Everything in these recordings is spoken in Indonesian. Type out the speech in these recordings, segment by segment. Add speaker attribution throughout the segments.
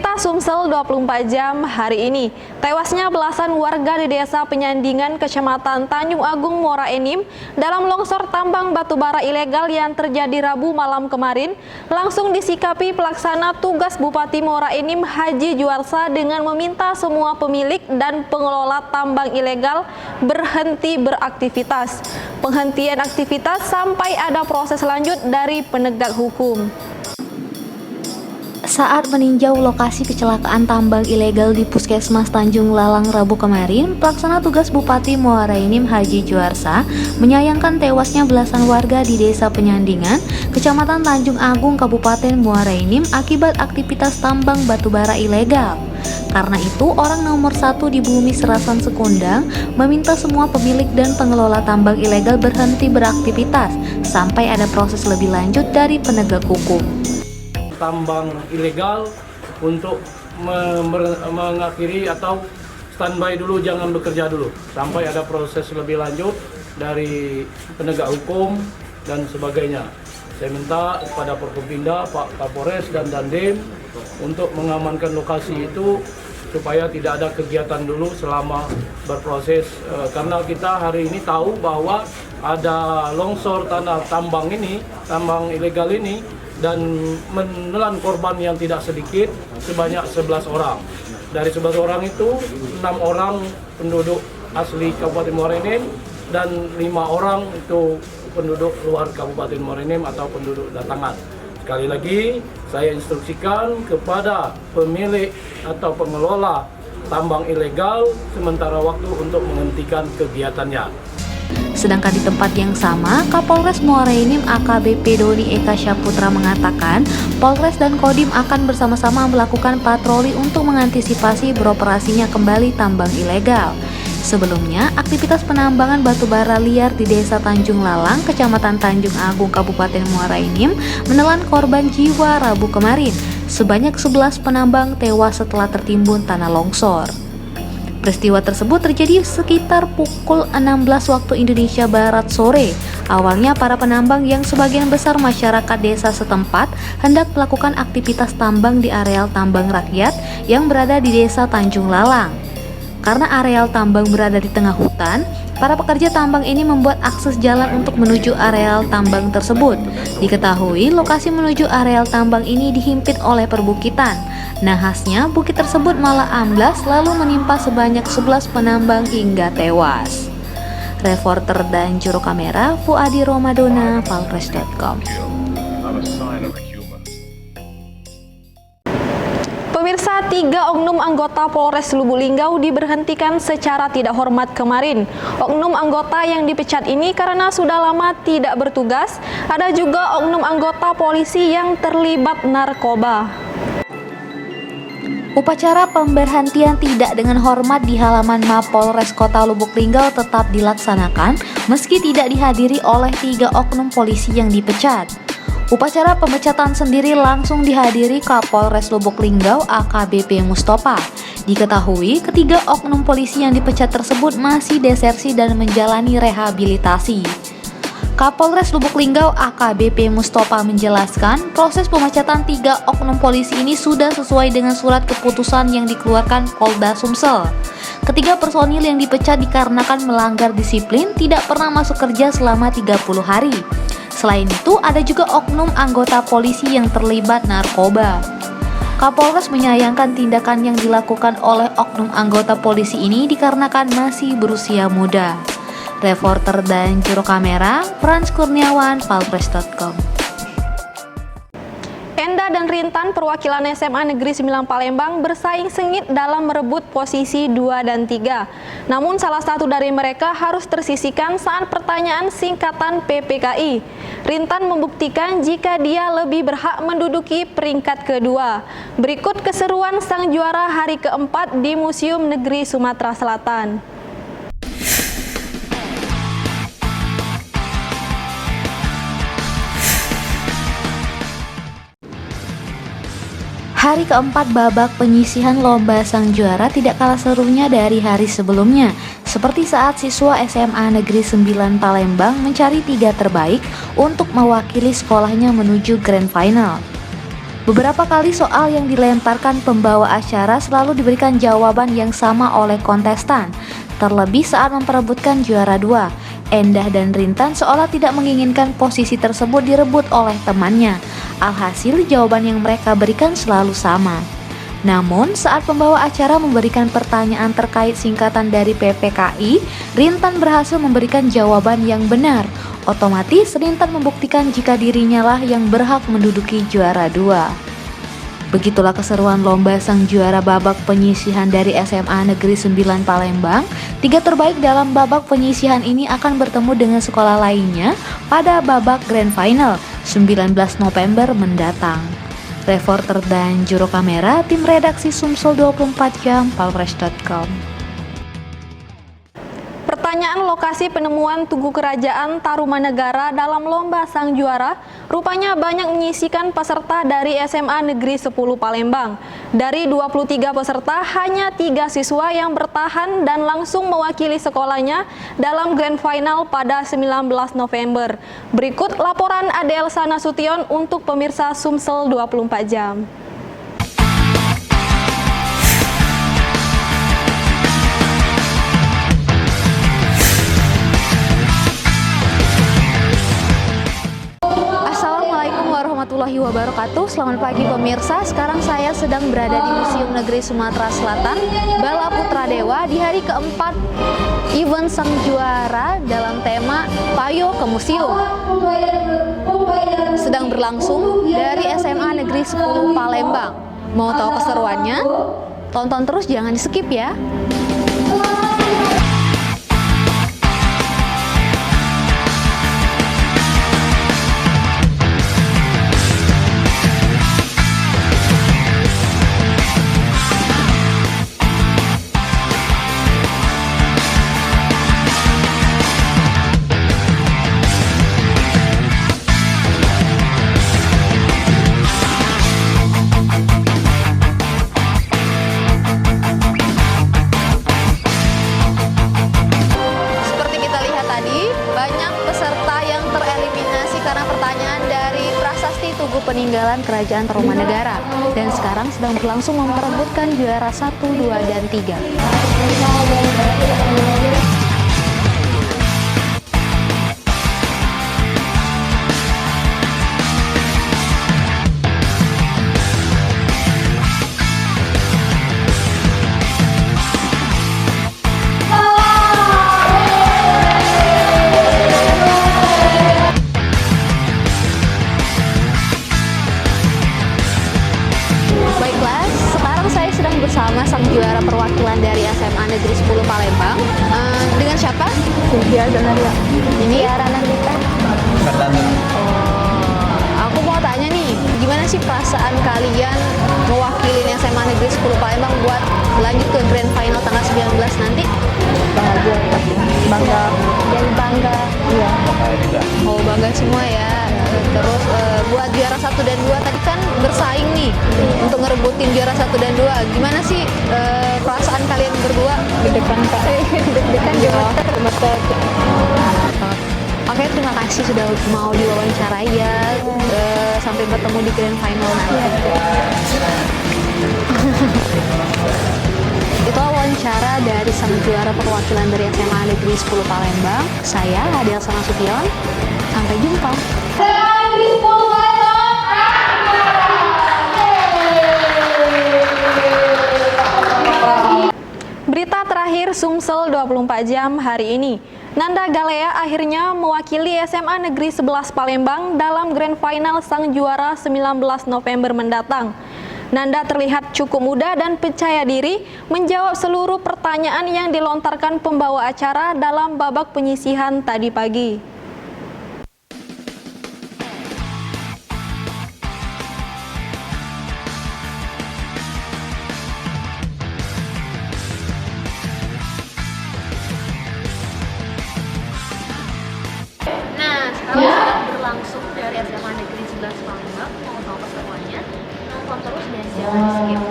Speaker 1: Berita Sumsel 24 jam hari ini. Tewasnya belasan warga di Desa Penyandingan, Kecamatan Tanjung Agung, Muara Enim dalam longsor tambang batubara ilegal yang terjadi Rabu malam kemarin langsung disikapi pelaksana tugas Bupati Muara Enim Haji Juarsa dengan meminta semua pemilik dan pengelola tambang ilegal berhenti beraktivitas. Penghentian aktivitas sampai ada proses lanjut dari penegak hukum.
Speaker 2: Saat meninjau lokasi kecelakaan tambang ilegal di Puskesmas Tanjung Lalang Rabu kemarin, pelaksana tugas Bupati Muara Enim Haji Juarsa menyayangkan tewasnya belasan warga di Desa Penyandingan, Kecamatan Tanjung Agung, Kabupaten Muara Enim akibat aktivitas tambang batubara ilegal. Karena itu, orang nomor 1 di bumi Serasan Sekundang meminta semua pemilik dan pengelola tambang ilegal berhenti beraktivitas sampai ada proses lebih lanjut dari penegak hukum.
Speaker 3: Tambang ilegal untuk mengakhiri atau standby dulu, jangan bekerja dulu sampai ada proses lebih lanjut dari penegak hukum dan sebagainya. Saya minta kepada Forkopimda, Pak Kapolres dan Dandim untuk mengamankan lokasi itu supaya tidak ada kegiatan dulu selama berproses, karena kita hari ini tahu bahwa ada longsor tanah tambang ilegal ini dan menelan korban yang tidak sedikit sebanyak 11 orang. Dari 11 orang itu 6 orang penduduk asli Kabupaten Muara Enim dan 5 orang itu penduduk luar Kabupaten Muara Enim atau penduduk datangan. Sekali lagi saya instruksikan kepada pemilik atau pengelola tambang ilegal sementara waktu untuk menghentikan kegiatannya.
Speaker 2: Sedangkan di tempat yang sama, Kapolres Muara Enim AKBP Doni Eka Syaputra mengatakan Polres dan Kodim akan bersama-sama melakukan patroli untuk mengantisipasi beroperasinya kembali tambang ilegal. Sebelumnya, aktivitas penambangan batubara liar di Desa Tanjung Lalang, Kecamatan Tanjung Agung, Kabupaten Muara Enim menelan korban jiwa Rabu kemarin. Sebanyak 11 penambang tewas setelah tertimbun tanah longsor. Peristiwa tersebut terjadi sekitar pukul 16 waktu Indonesia Barat sore. Awalnya para penambang yang sebagian besar masyarakat desa setempat hendak melakukan aktivitas tambang di areal tambang rakyat yang berada di Desa Tanjung Lalang. Karena areal tambang berada di tengah hutan, para pekerja tambang ini membuat akses jalan untuk menuju areal tambang tersebut. Diketahui lokasi menuju areal tambang ini dihimpit oleh perbukitan. Nahasnya, bukit tersebut malah amblas lalu menimpa sebanyak 11 penambang hingga tewas. Reporter dan juru kamera Fuadi Romadona, Palpres.com.
Speaker 1: Pemirsa, 3 oknum anggota Polres Lubuk Linggau diberhentikan secara tidak hormat kemarin. Oknum anggota yang dipecat ini karena sudah lama tidak bertugas. Ada juga oknum anggota polisi yang terlibat narkoba.
Speaker 2: Upacara pemberhentian tidak dengan hormat di halaman Mapolres Kota Lubuk Linggau tetap dilaksanakan meski tidak dihadiri oleh 3 oknum polisi yang dipecat. Upacara pemecatan sendiri langsung dihadiri Kapolres Lubuk Linggau AKBP Mustopa. Diketahui ketiga oknum polisi yang dipecat tersebut masih desersi dan menjalani rehabilitasi. Kapolres Lubuk Linggau AKBP Mustopa menjelaskan proses pemecatan 3 oknum polisi ini sudah sesuai dengan surat keputusan yang dikeluarkan Polda Sumsel. Ketiga personil yang dipecat dikarenakan melanggar disiplin tidak pernah masuk kerja selama 30 hari. Selain itu, ada juga oknum anggota polisi yang terlibat narkoba. Kapolres menyayangkan tindakan yang dilakukan oleh oknum anggota polisi ini dikarenakan masih berusia muda. Reporter dan juru kamera Frans Kurniawan, Palpres.com.
Speaker 1: Enda dan Rintan perwakilan SMA Negeri 9 Palembang bersaing sengit dalam merebut posisi 2 dan 3. Namun salah satu dari mereka harus tersisihkan saat pertanyaan singkatan PPKI. Rintan membuktikan jika dia lebih berhak menduduki peringkat kedua. Berikut keseruan sang juara hari keempat di Museum Negeri Sumatera Selatan.
Speaker 2: Hari keempat babak penyisihan lomba sang juara tidak kalah serunya dari hari sebelumnya. Seperti saat siswa SMA Negeri 9 Palembang mencari 3 terbaik untuk mewakili sekolahnya menuju Grand Final. Beberapa kali soal yang dilemparkan pembawa acara selalu diberikan jawaban yang sama oleh kontestan, terlebih saat memperebutkan juara 2. Endah dan Rintan seolah tidak menginginkan posisi tersebut direbut oleh temannya. Alhasil jawaban yang mereka berikan selalu sama. Namun saat pembawa acara memberikan pertanyaan terkait singkatan dari PPKI, Rintan berhasil memberikan jawaban yang benar. Otomatis Rintan membuktikan jika dirinya lah yang berhak menduduki juara 2. Begitulah keseruan lomba sang juara babak penyisihan dari SMA Negeri 9 Palembang. 3 terbaik dalam babak penyisihan ini akan bertemu dengan sekolah lainnya pada babak Grand Final 19 November mendatang. Reporter dan juru kamera tim redaksi Sumsel 24 Jam Palpres.com.
Speaker 1: Pertanyaan lokasi penemuan Tugu Kerajaan Tarumanegara dalam lomba sang juara rupanya banyak menyisikan peserta dari SMA Negeri 10 Palembang. Dari 23 peserta, hanya 3 siswa yang bertahan dan langsung mewakili sekolahnya dalam Grand Final pada 19 November. Berikut laporan Adelsa Nasution untuk pemirsa Sumsel 24 Jam.
Speaker 2: Warahmatullahi wabarakatuh. Selamat pagi pemirsa. Sekarang saya sedang berada di Museum Negeri Sumatera Selatan, Bala Putra Dewa, di hari keempat event sang juara dalam tema Payo ke Museum. Sedang berlangsung dari SMA Negeri 10 Palembang. Mau tahu keseruannya? Tonton terus, jangan di skip ya. Tugu peninggalan Kerajaan Tarumanegara, dan sekarang sedang berlangsung memperebutkan juara 1, 2, dan 3. Bersama sang juara perwakilan dari SMA Negeri 10 Palembang. Dengan siapa? Cynthia Donaria. Ini Rana Rita. Aku mau tanya nih, gimana sih perasaan kalian mewakili SMA Negeri 10 Palembang buat lanjut ke Grand Final tanggal 19 nanti?
Speaker 4: Bahagia, bangga.
Speaker 2: Dan bangga.
Speaker 4: Iya.
Speaker 2: Oh, bangga semua ya. Terus buat juara 1 dan 2 tadi kan bersaing nih untuk ngerebutin juara 1 dan 2. Gimana sih perasaan kalian berdua?
Speaker 4: Deg-degan Kak. Deg-degan gemeter.
Speaker 2: Oke, terima kasih sudah mau diwawancarai ya. Sampai bertemu di Grand Final nanti. Itu wawancara dari sang juara perwakilan dari SMA Negeri 10 Palembang. Saya Adelsa Nasution. Sampai jumpa.
Speaker 1: Berita terakhir Sumsel 24 Jam hari ini. Nanda Galea akhirnya mewakili SMA Negeri 11 Palembang dalam Grand Final sang juara 19 November mendatang. Nanda terlihat cukup muda dan percaya diri menjawab seluruh pertanyaan yang dilontarkan pembawa acara dalam babak penyisihan tadi pagi.
Speaker 2: Nah, sekarang sedang berlangsung dari SMA Negeri 11 Palembang. Mau tahu keseruannya? Nonton terus dan jangan di skip.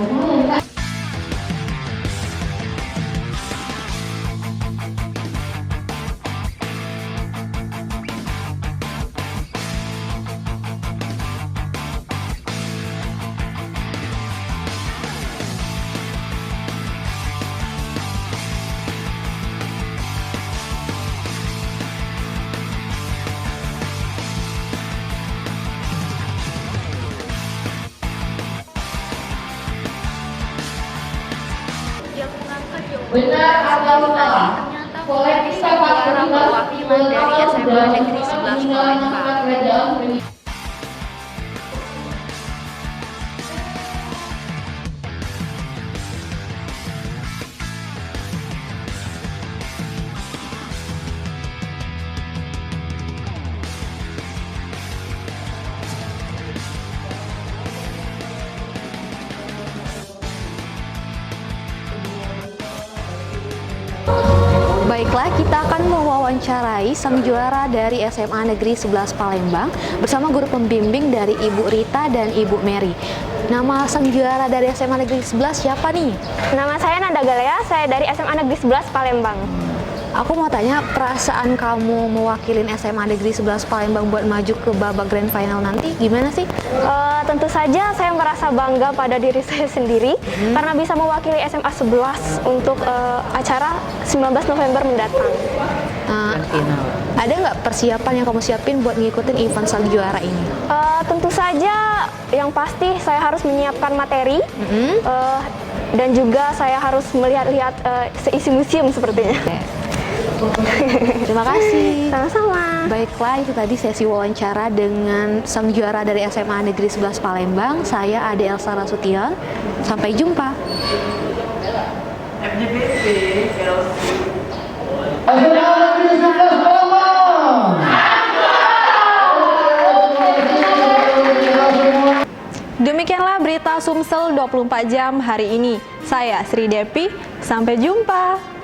Speaker 5: Benar atau salah? Koleksi juara perwakilan dari SMA Negeri 11 Palembang.
Speaker 2: Baiklah, kita akan mewawancarai sang juara dari SMA Negeri 11 Palembang bersama guru pembimbing dari Ibu Rita dan Ibu Mary. Nama sang juara dari SMA Negeri 11 siapa nih?
Speaker 6: Nama saya Nanda Galea, saya dari SMA Negeri 11 Palembang.
Speaker 2: Aku mau tanya, perasaan kamu mewakilin SMA Negeri 11 Palembang buat maju ke babak grand final nanti gimana sih?
Speaker 6: Tentu saja saya merasa bangga pada diri saya sendiri karena bisa mewakili SMA 11 untuk acara 19 November mendatang.
Speaker 2: Ada nggak persiapan yang kamu siapin buat ngikutin event sang juara ini?
Speaker 6: Tentu saja yang pasti saya harus menyiapkan materi dan juga saya harus melihat-lihat seisi museum sepertinya.
Speaker 2: Terima kasih.
Speaker 6: Sama-sama.
Speaker 2: Baiklah, itu tadi sesi wawancara dengan sang juara dari SMA Negeri 11 Palembang. Saya Ade Elsa Rasution. Sampai jumpa.
Speaker 1: Demikianlah berita Sumsel 24 jam hari ini. Saya Sri Depi, sampai jumpa.